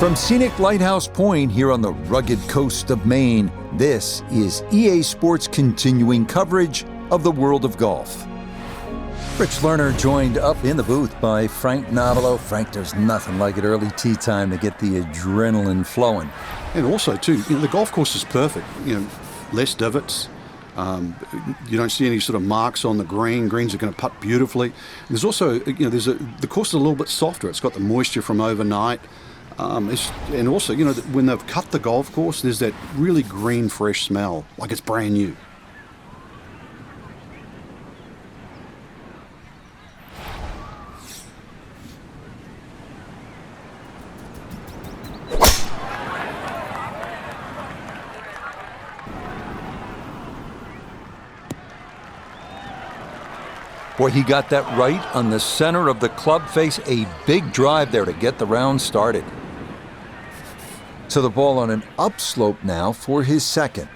From scenic Lighthouse Point here on the rugged coast of Maine, this is EA Sports' continuing coverage of the world of golf. Rich Lerner joined up in the booth by Frank Navalo. Frank, there's nothing like it early tee time to get the adrenaline flowing. And also, too, the golf course is perfect. Less divots. You don't see any sort of marks on the green. Greens are going to putt beautifully. There's also, the course is a little bit softer. It's got the moisture from overnight. And also, when they've cut the golf course, there's that really green, fresh smell, like it's brand new. Boy, he got that right on the center of the club face. A big drive there to get the round started. So the ball on an upslope now for his second.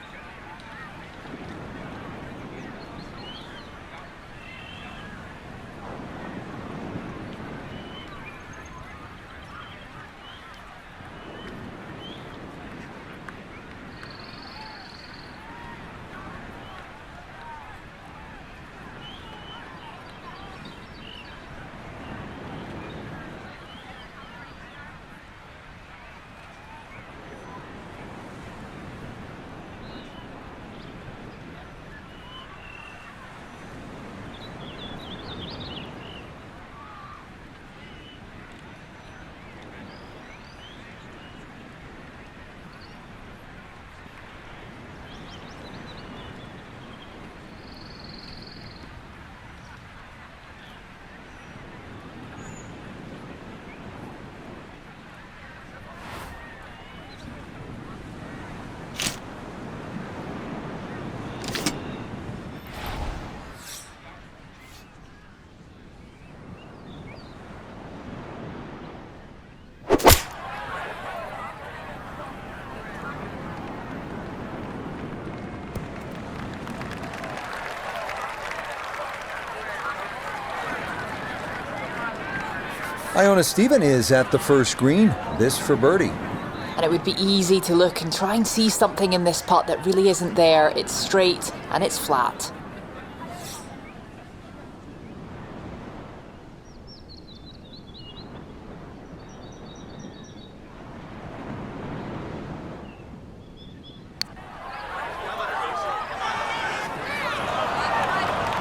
Iona Stephen is at the first green, this for birdie. And it would be easy to look and try and see something in this putt that really isn't there. It's straight and it's flat.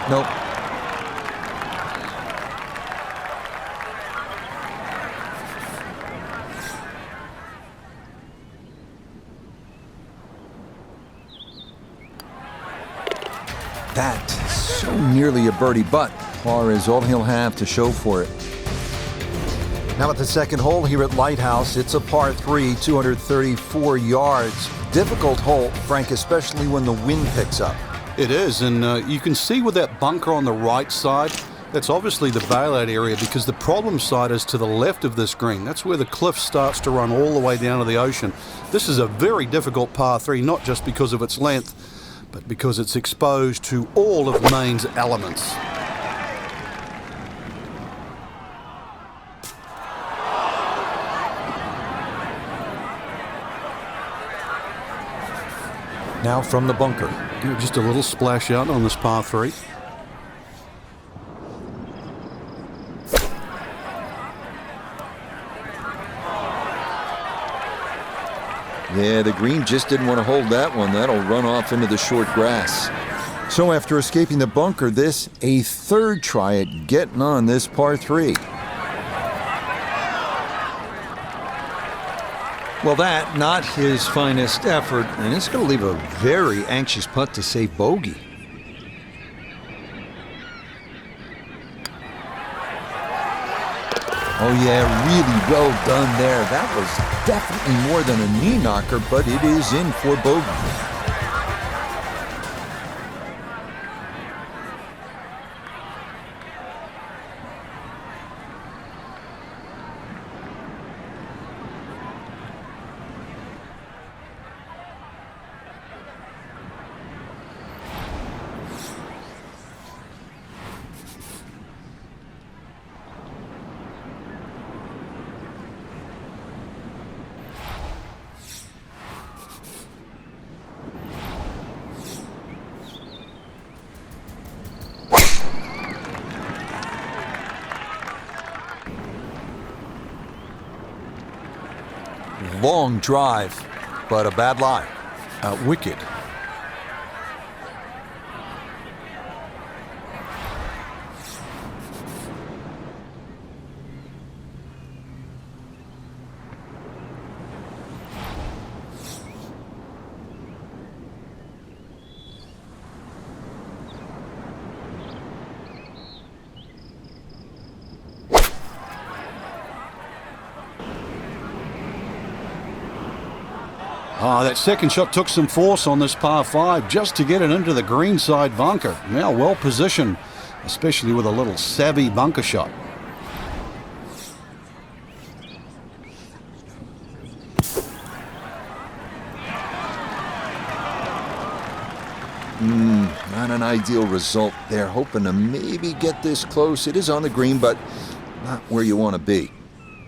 Nope. That so nearly a birdie, but par is all he'll have to show for it. Now at the second hole here at Lighthouse, it's a par 3, 234 yards. Difficult hole, Frank, especially when the wind picks up. It is, and you can see with that bunker on the right side, that's obviously the bailout area because the problem side is to the left of this green. That's where the cliff starts to run all the way down to the ocean. This is a very difficult par 3, not just because of its length, but because it's exposed to all of Maine's elements. Now from the bunker. Just a little splash out on this par 3. Yeah, the green just didn't want to hold that one. That'll run off into the short grass. So after escaping the bunker, this a third try at getting on this par 3. Well, that, not his finest effort, and it's going to leave a very anxious putt to save bogey. Oh yeah, really well done there. That was definitely more than a knee knocker, but it is in for bogey. long drive, but a bad lie. Wicked. That second shot took some force on this par 5 just to get it into the greenside bunker. Now well positioned, especially with a little savvy bunker shot. Not an ideal result there. Hoping to maybe get this close. It is on the green, but not where you want to be.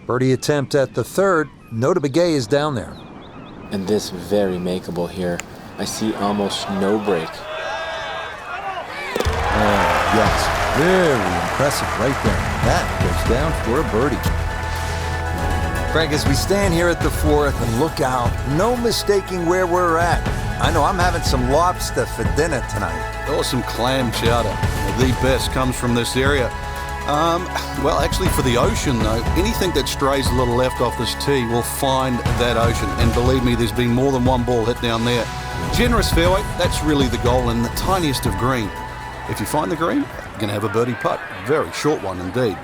Birdie attempt at the third. No to PGA is down there. And this very makeable here. I see almost no break. Yes, very impressive right there. That goes down for a birdie. Craig, as we stand here at the fourth and look out, no mistaking where we're at. I know I'm having some lobster for dinner tonight. Or some clam chowder. The best comes from this area. Well, actually, for the ocean, though, anything that strays a little left off this tee will find that ocean. And believe me, there's been more than one ball hit down there. Generous fairway, that's really the goal, and the tiniest of green. If you find the green, you're going to have a birdie putt. Very short one indeed.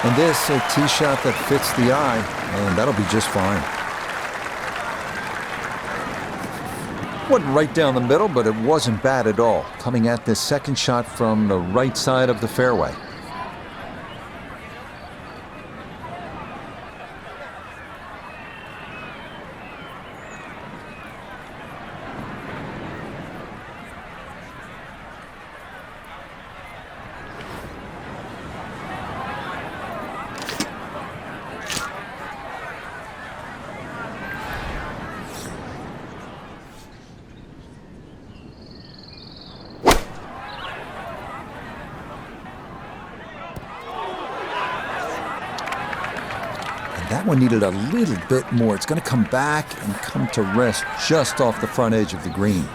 And this, a tee shot that fits the eye, and that'll be just fine. Wasn't right down the middle, but it wasn't bad at all. Coming at this second shot from the right side of the fairway. That one needed a little bit more. It's going to come back and come to rest just off the front edge of the green.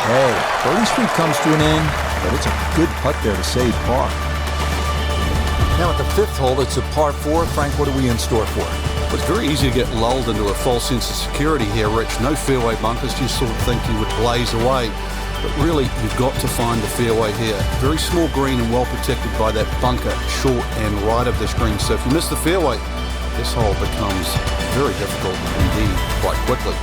Hey, birdie streak comes to an end, but it's a good putt there to save par. Now at the fifth hole, it's a par 4. Frank, what are we in store for? Well, it's very easy to get lulled into a false sense of security here, Rich. No fairway bunkers, you sort of think you would blaze away. But really, you've got to find the fairway here. Very small green and well protected by that bunker, short and right of this green. So if you miss the fairway, this hole becomes very difficult indeed quite quickly.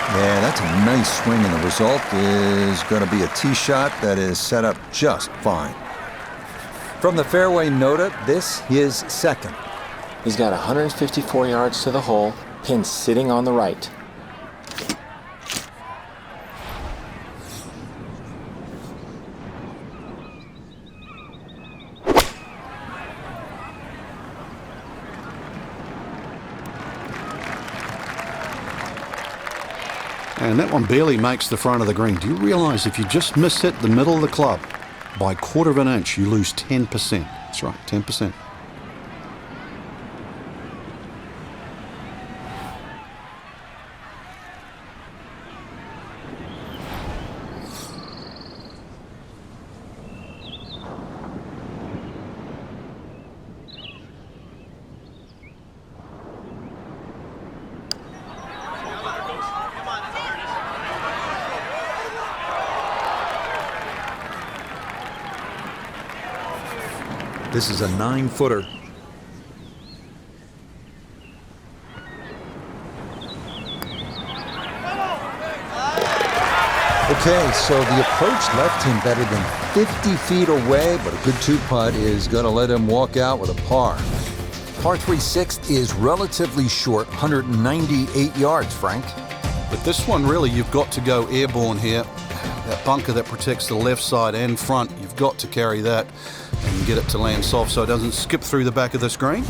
Yeah, that's a nice swing, and the result is going to be a tee shot that is set up just fine. From the fairway nota, this is second. He's got 154 yards to the hole, pin sitting on the right. And that one barely makes the front of the green. Do you realize if you just miss hit the middle of the club by a quarter of an inch, you lose 10%? That's right, 10%. This is a 9-footer. Okay, so the approach left him better than 50 feet away, but a good two-putt is going to let him walk out with a par. Par 3 sixth is relatively short, 198 yards, Frank. But this one, really, you've got to go airborne here. That bunker that protects the left side and front, you've got to carry that and get it to land soft so it doesn't skip through the back of the screen.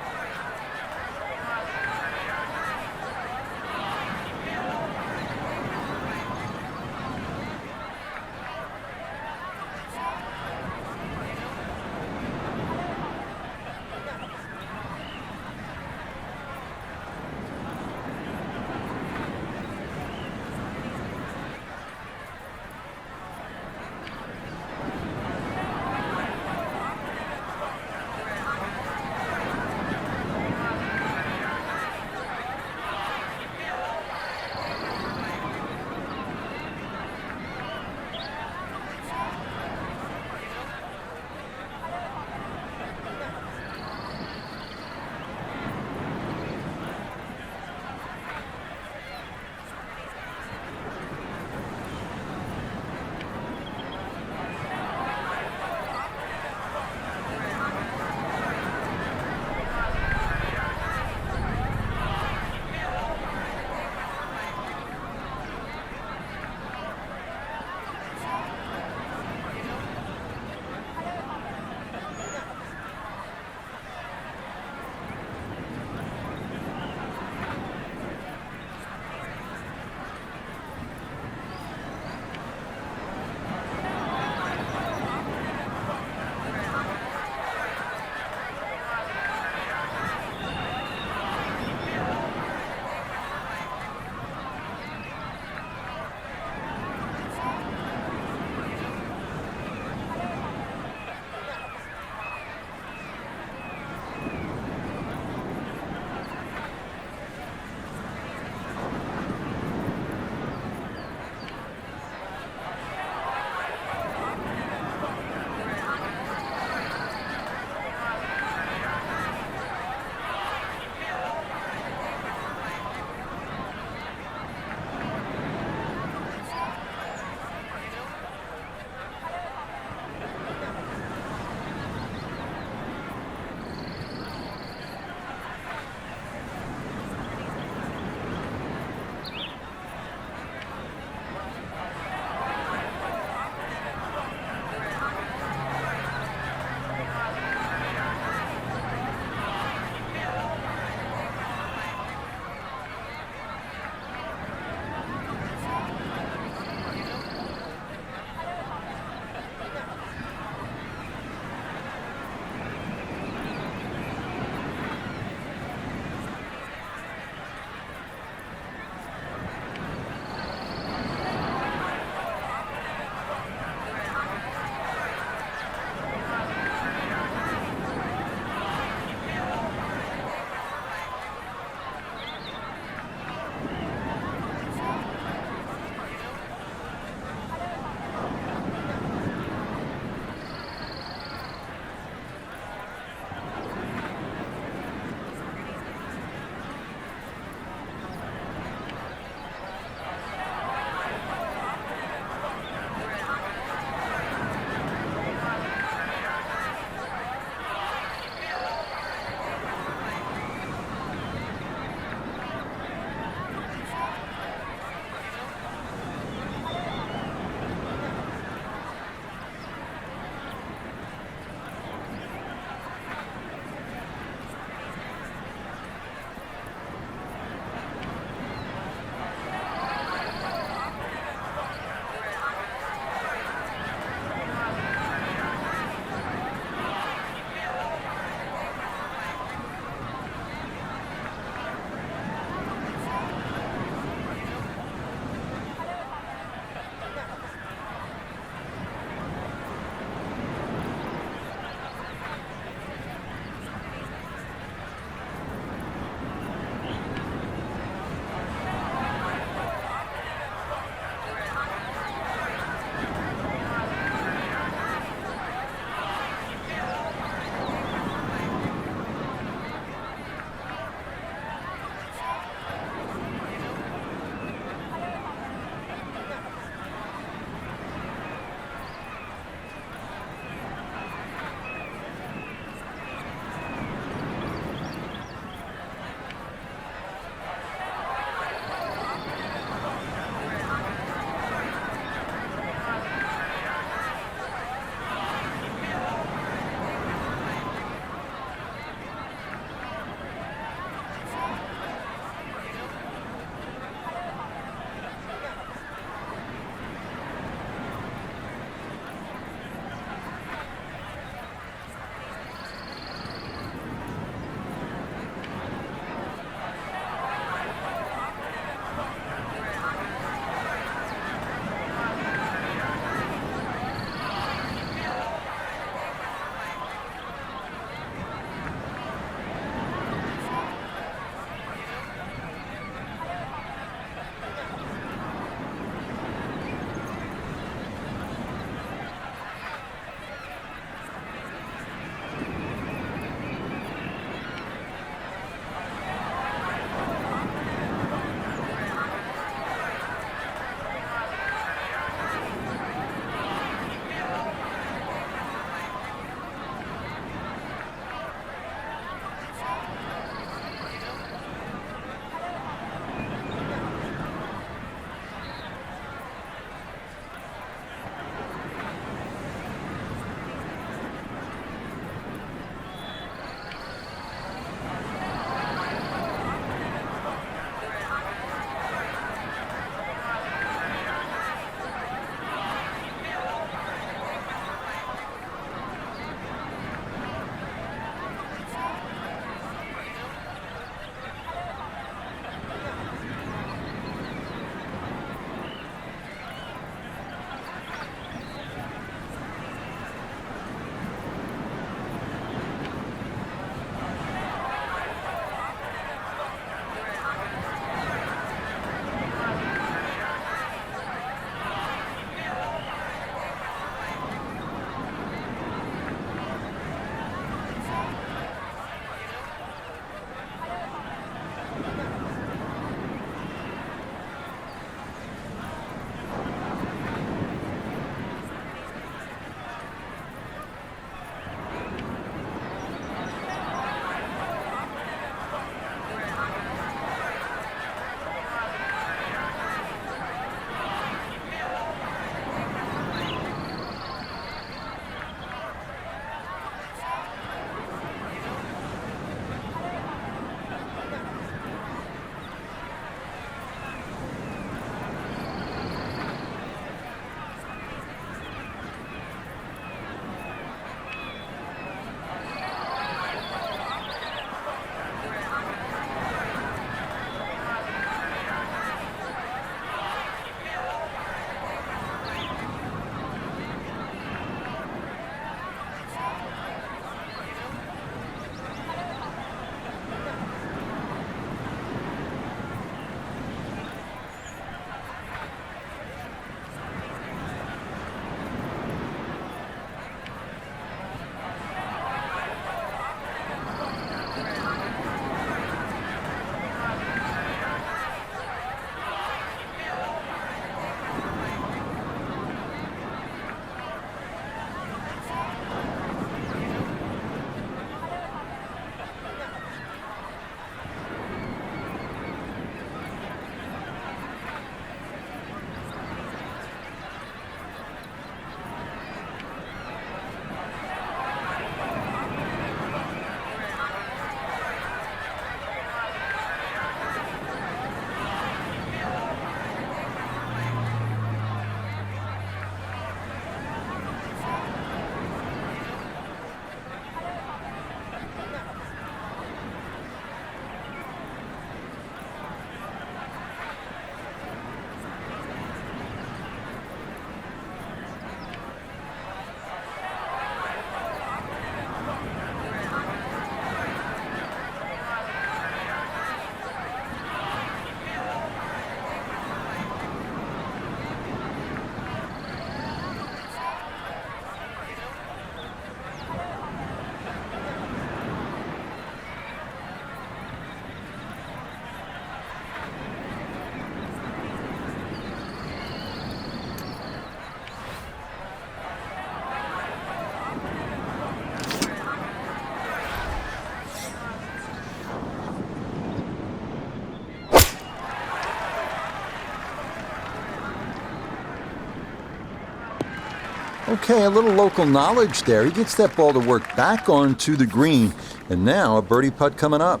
Okay, a little local knowledge there. He gets that ball to work back onto the green. And now a birdie putt coming up.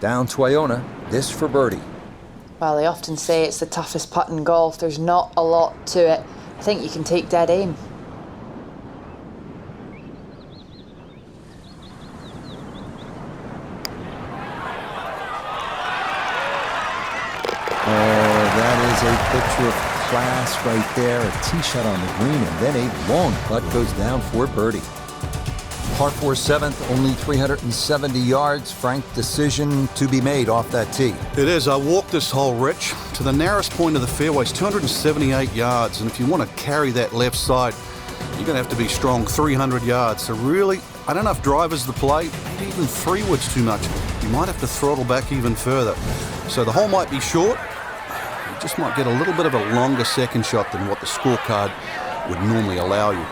Down to Iona, this for birdie. Well, they often say it's the toughest putt in golf. There's not a lot to it. I think you can take dead aim. Oh, that is a picture of class right there. A tee shot on the green, and then a long putt goes down for birdie. Par 4 7th, only 370 yards. Frank, decision to be made off that tee. It is. I walked this hole, Rich, to the narrowest point of the fairway. It's 278 yards, and if you want to carry that left side, you're going to have to be strong 300 yards. So really, I don't know if driver's the play, maybe even 3 wood's too much. You might have to throttle back even further. So the hole might be short. You just might get a little bit of a longer second shot than what the scorecard would normally allow you.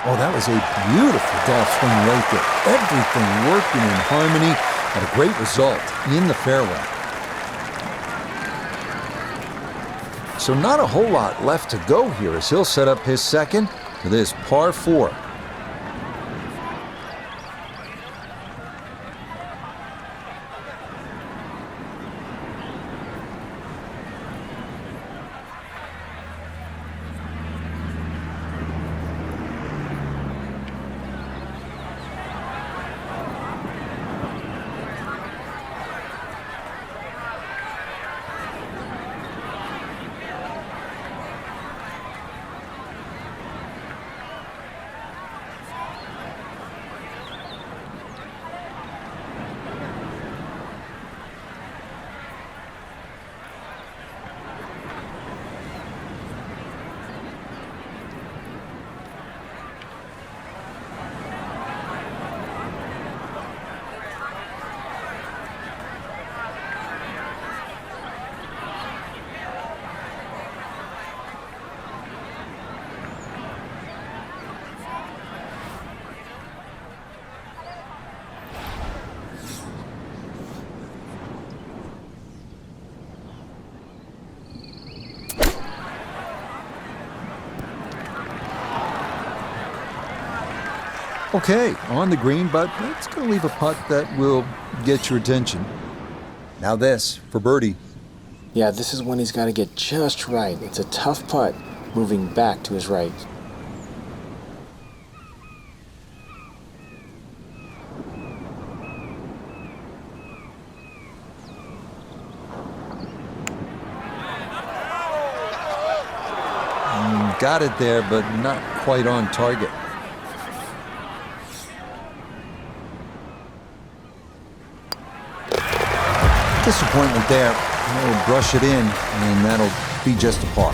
Oh, that was a beautiful golf swing right there. Everything working in harmony and a great result in the fairway. So not a whole lot left to go here as he'll set up his second for this par 4. Okay, on the green, but it's going to leave a putt that will get your attention. Now this for birdie. Yeah, this is when he's got to get just right. It's a tough putt, moving back to his right. Got it there, but not quite on target. Disappointment there. He'll brush it in, and that'll be just a par.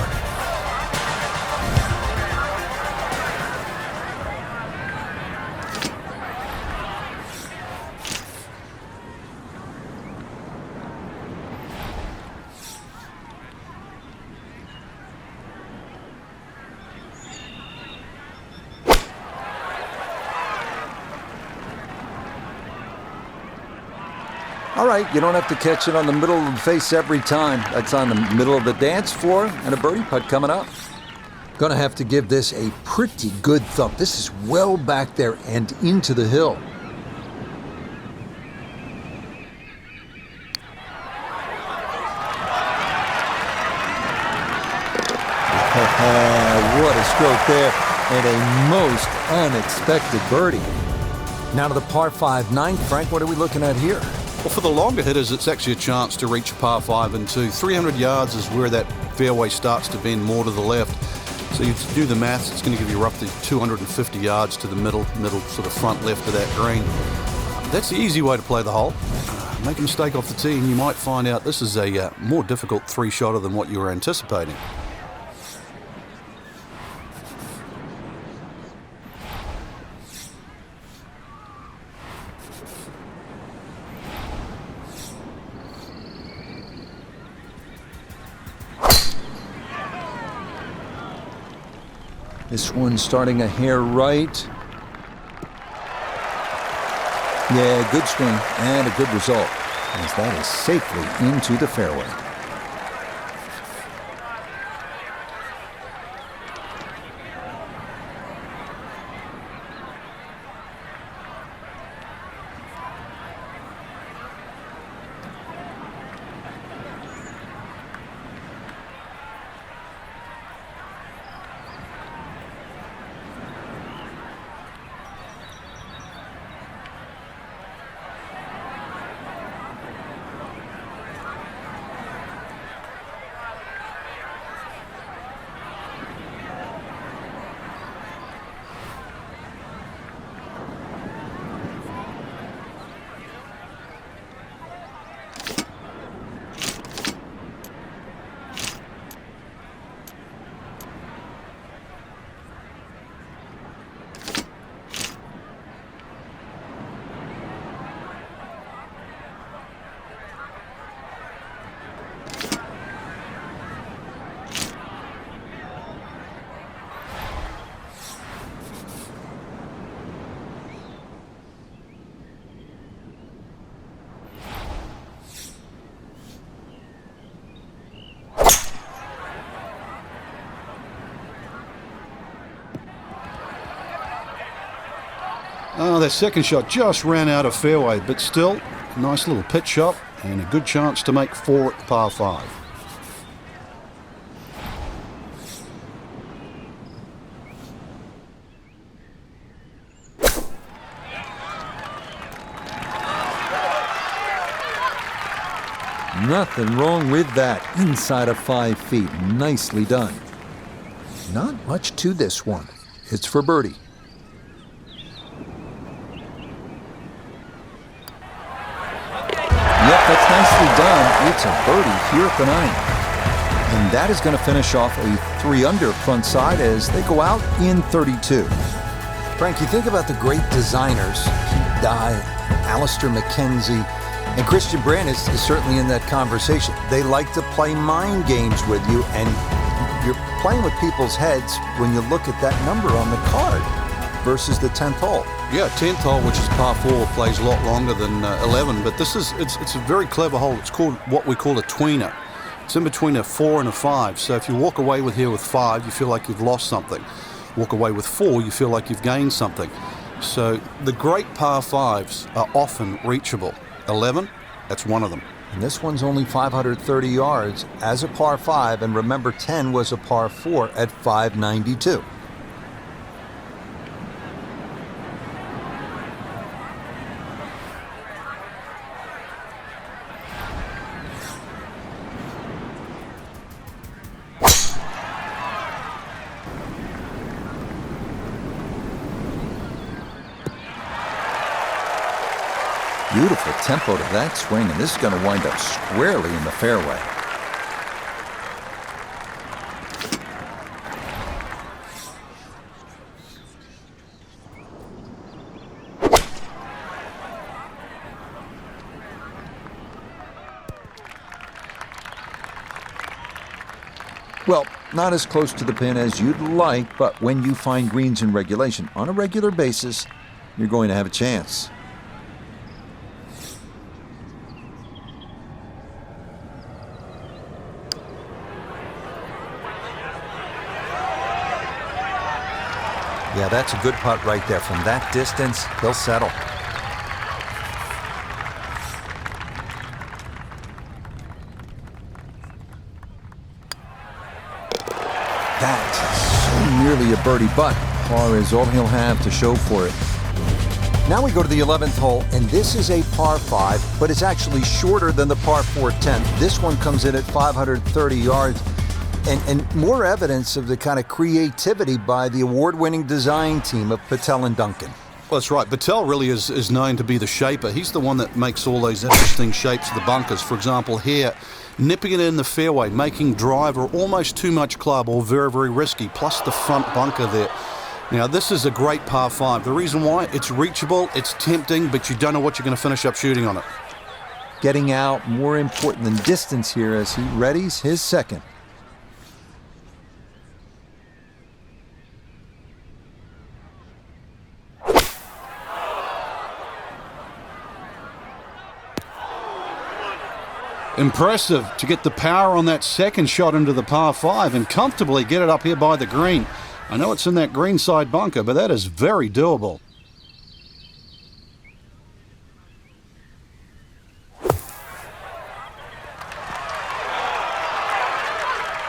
All right, you don't have to catch it on the middle of the face every time. That's on the middle of the dance floor, and a birdie putt coming up. Gonna have to give this a pretty good thump. This is well back there and into the hill. What a stroke there, and a most unexpected birdie. Now to the par 5 ninth. Frank, what are we looking at here? Well, for the longer hitters, it's actually a chance to reach a par 5 into 300 yards is where that fairway starts to bend more to the left. So you do the maths, it's going to give you roughly 250 yards to the middle sort of front left of that green. That's the easy way to play the hole. Make a mistake off the tee and you might find out this is a more difficult 3-shotter than what you were anticipating. This one's starting a hair right. Yeah, good swing and a good result, as that is safely into the fairway. Oh, that second shot just ran out of fairway, but still, nice little pitch shot and a good chance to make 4 at the par 5. Nothing wrong with that. Inside of 5 feet. Nicely done. Not much to this one. It's for birdie. Yep, that's nicely done. It's a birdie here at the 9th. And that is going to finish off a 3-under front side as they go out in 32. Frank, you think about the great designers, Pete Dye, Alistair McKenzie, and Christian Brand is certainly in that conversation. They like to play mind games with you, and you're playing with people's heads when you look at that number on the card versus the 10th hole. Yeah, 10th hole, which is par 4, plays a lot longer than 11, but this is it's a very clever hole. It's called what we call a tweener. It's in between a 4 and a 5. So if you walk away with here with 5, you feel like you've lost something. Walk away with 4, you feel like you've gained something. So the great par 5s are often reachable. 11, that's one of them. And this one's only 530 yards as a par 5, and remember 10 was a par 4 at 592. Beautiful tempo to that swing, and this is going to wind up squarely in the fairway. Well, not as close to the pin as you'd like, but when you find greens in regulation on a regular basis, you're going to have a chance. Yeah, that's a good putt right there. From that distance, he'll settle. That's so nearly a birdie, but par is all he'll have to show for it. Now we go to the 11th hole, and this is a par 5, but it's actually shorter than the par 4 10th. This one comes in at 530 yards, and more evidence of the kind of creativity by the award-winning design team of Patel and Duncan. Well, that's right. Patel really is known to be the shaper. He's the one that makes all those interesting shapes of the bunkers. For example, here, nipping it in the fairway, making driver almost too much club or very, very risky, plus the front bunker there. Now, this is a great par 5. The reason why, it's reachable, it's tempting, but you don't know what you're going to finish up shooting on it. Getting out more important than distance here as he readies his second. Impressive to get the power on that second shot into the par 5 and comfortably get it up here by the green. I know it's in that greenside bunker, but that is very doable.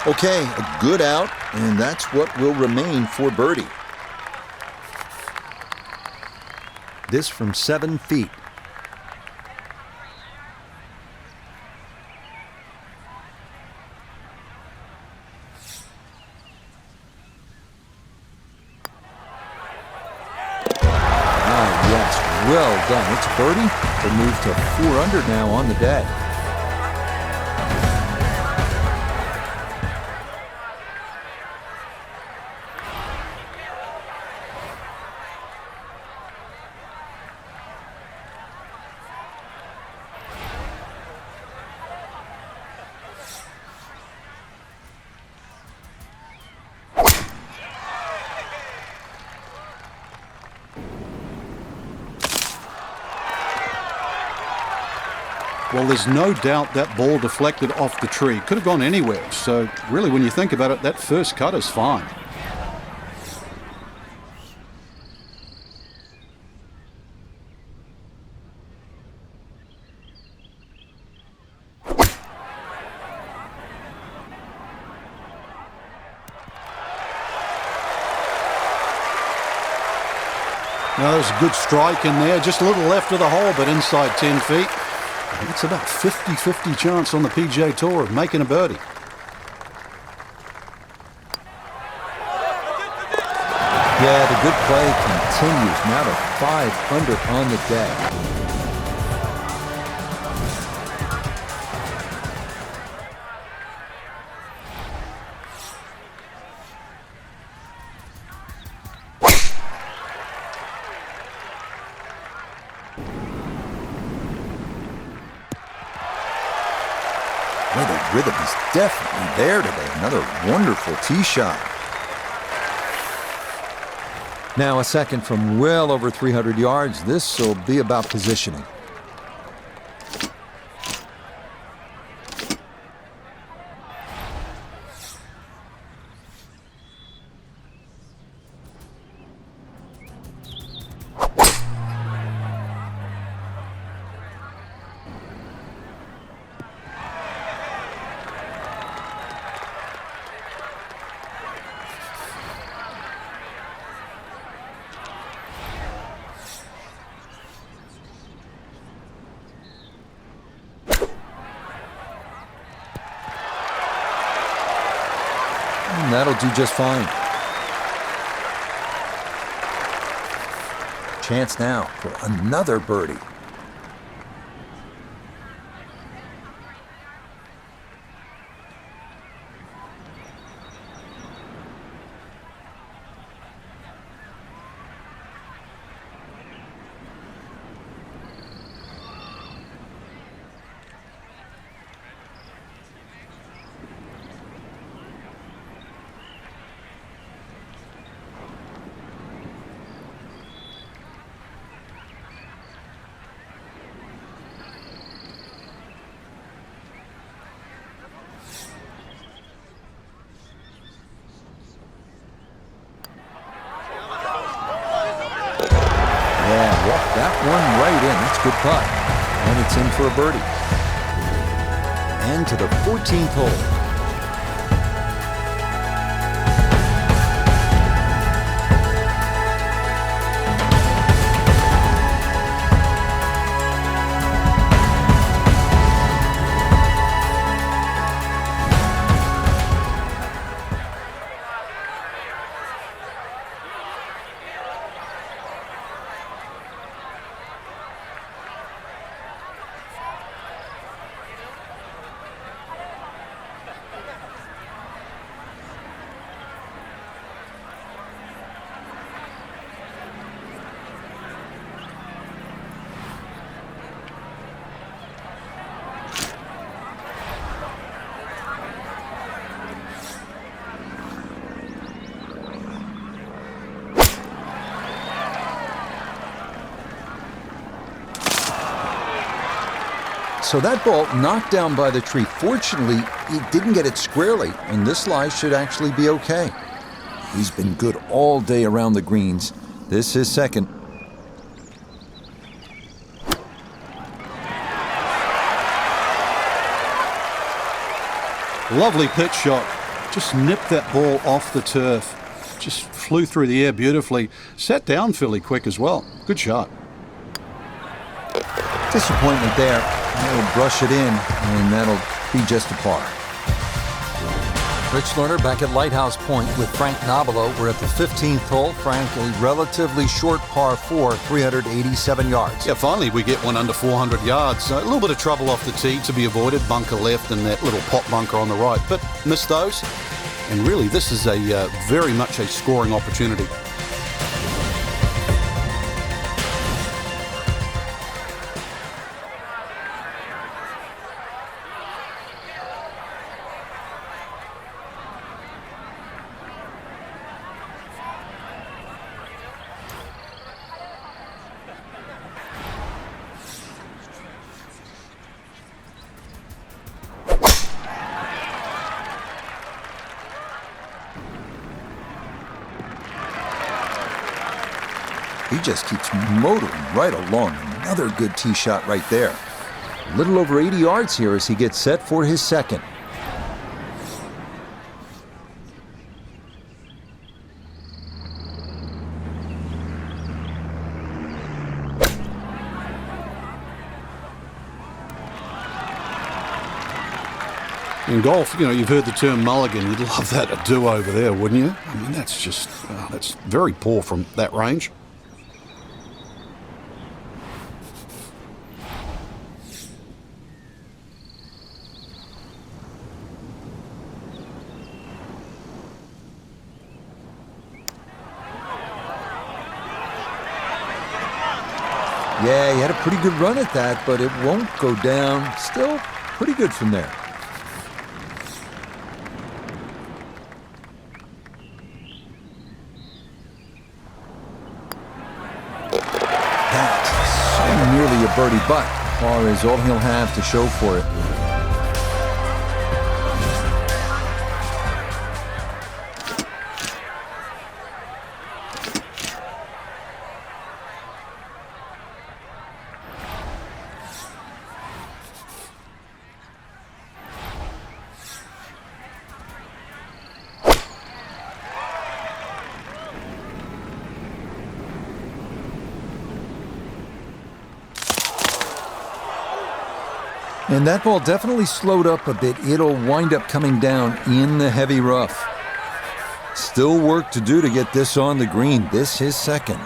Okay, a good out, and that's what will remain for birdie. This from 7 feet. Well done. It's birdie to move to 4 under now on the day. Well, there's no doubt that ball deflected off the tree. Could have gone anywhere. So really, when you think about it, that first cut is fine. Now, there's a good strike in there. Just a little left of the hole, but inside 10 feet. It's about 50-50 chance on the PGA Tour of making a birdie. Yeah, the good play continues. Now to 5 under on the day. Well, the rhythm is definitely there today. Another wonderful tee shot. Now a second from well over 300 yards. This will be about positioning. And that'll do just fine. Chance now for another birdie. Walk that one right in. That's a good putt. And it's in for a birdie. And to the 14th hole. So that ball knocked down by the tree. Fortunately, he didn't get it squarely, and this lie should actually be okay. He's been good all day around the greens. This is second. Lovely pitch shot. Just nipped that ball off the turf. Just flew through the air beautifully. Sat down fairly quick as well. Good shot. Disappointment there. He'll brush it in, and that'll be just a par. Rich Lerner back at Lighthouse Point with Frank Nobilo. We're at the 15th hole. Frank, a relatively short par 4, 387 yards. Yeah, finally we get one under 400 yards. A little bit of trouble off the tee to be avoided. Bunker left and that little pot bunker on the right. But missed those. And really, this is a very much a scoring opportunity. He just keeps motoring right along. Another good tee shot right there. A little over 80 yards here as he gets set for his second. In golf, you've heard the term mulligan. You'd love that a do-over there, wouldn't you? I mean, that's just, that's very poor from that range. Yeah, he had a pretty good run at that, but it won't go down. Still pretty good from there. That so nearly a birdie, but par is all he'll have to show for it. And that ball definitely slowed up a bit. It'll wind up coming down in the heavy rough. Still work to do to get this on the green. This is second.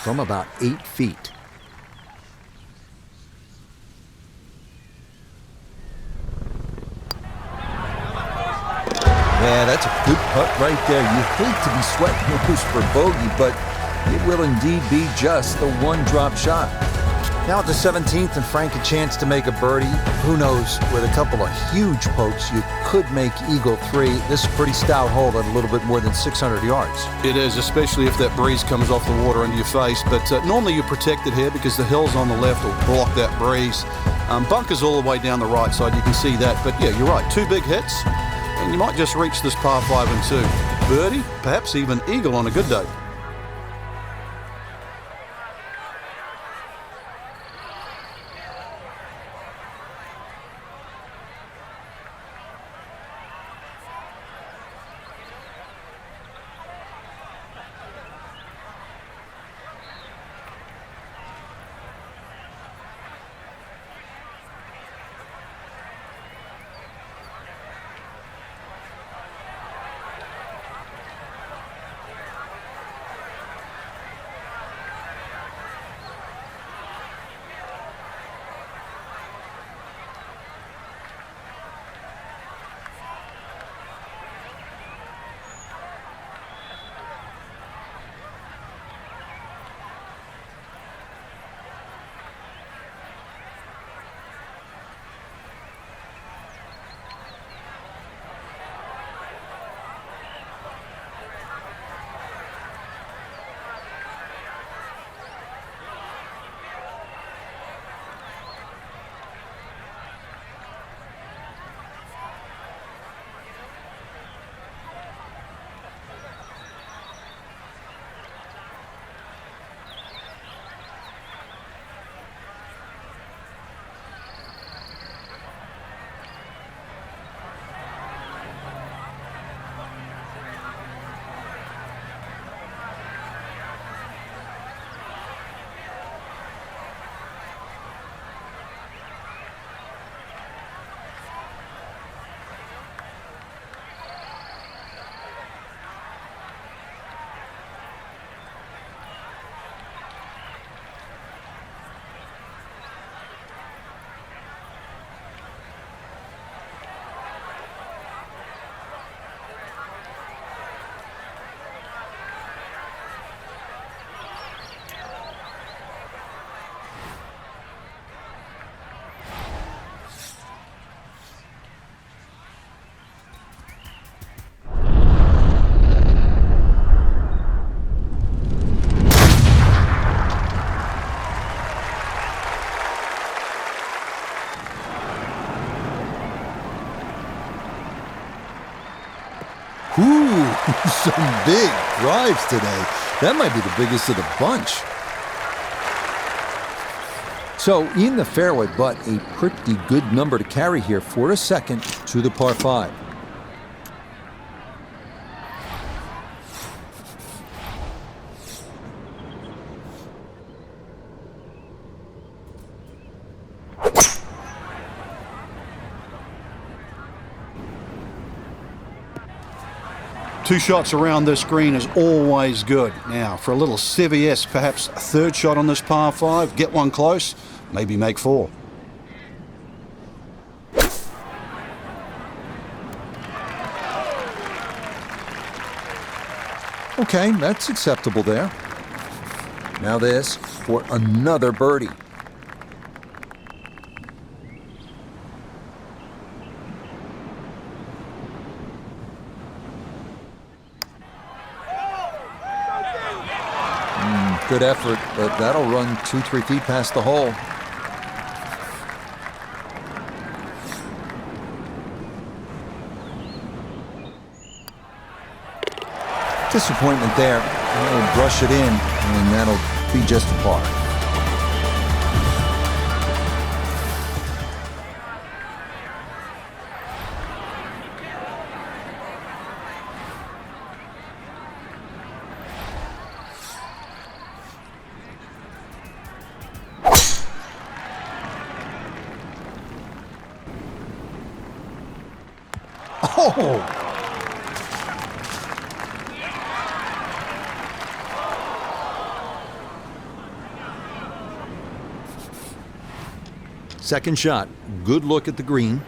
From about 8 feet. Yeah, that's a good putt right there. You hate to be sweating loose for bogey, but it will indeed be just the one drop shot. Now at the 17th, and Frank a chance to make a birdie. Who knows, with a couple of huge pokes, you could make Eagle 3. This is a pretty stout hole at a little bit more than 600 yards. It is, especially if that breeze comes off the water into your face. But normally you're protected here because the hills on the left will block that breeze. Bunkers all the way down the right side, you can see that. But yeah, you're right, 2 big hits, and you might just reach this par 5 and 2. Birdie, perhaps even eagle on a good day. Ooh, some big drives today. That might be the biggest of the bunch. So in the fairway, but a pretty good number to carry here for a second to the par 5. Two shots around this green is always good. Now, for a little CVS, perhaps a 3rd shot on this par 5, get one close, maybe make 4. Okay, that's acceptable there. Now this for another birdie. Good effort, but that'll run 2-3 feet past the hole. Disappointment there. He'll brush it in, and that'll be just a par. Oh! Second shot, good look at the green.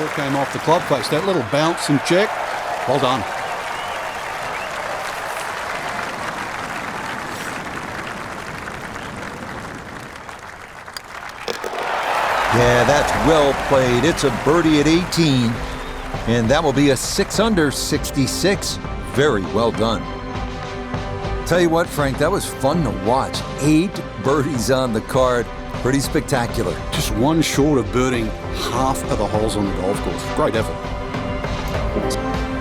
ball came off the club face. That little bounce and check. Well done. Yeah, that's well played. It's a birdie at 18. And that will be a 6 under 66. Very well done. Tell you what, Frank, that was fun to watch. 8 birdies on the card. Pretty spectacular. Just one short of birding half of the holes on the golf course. Great effort.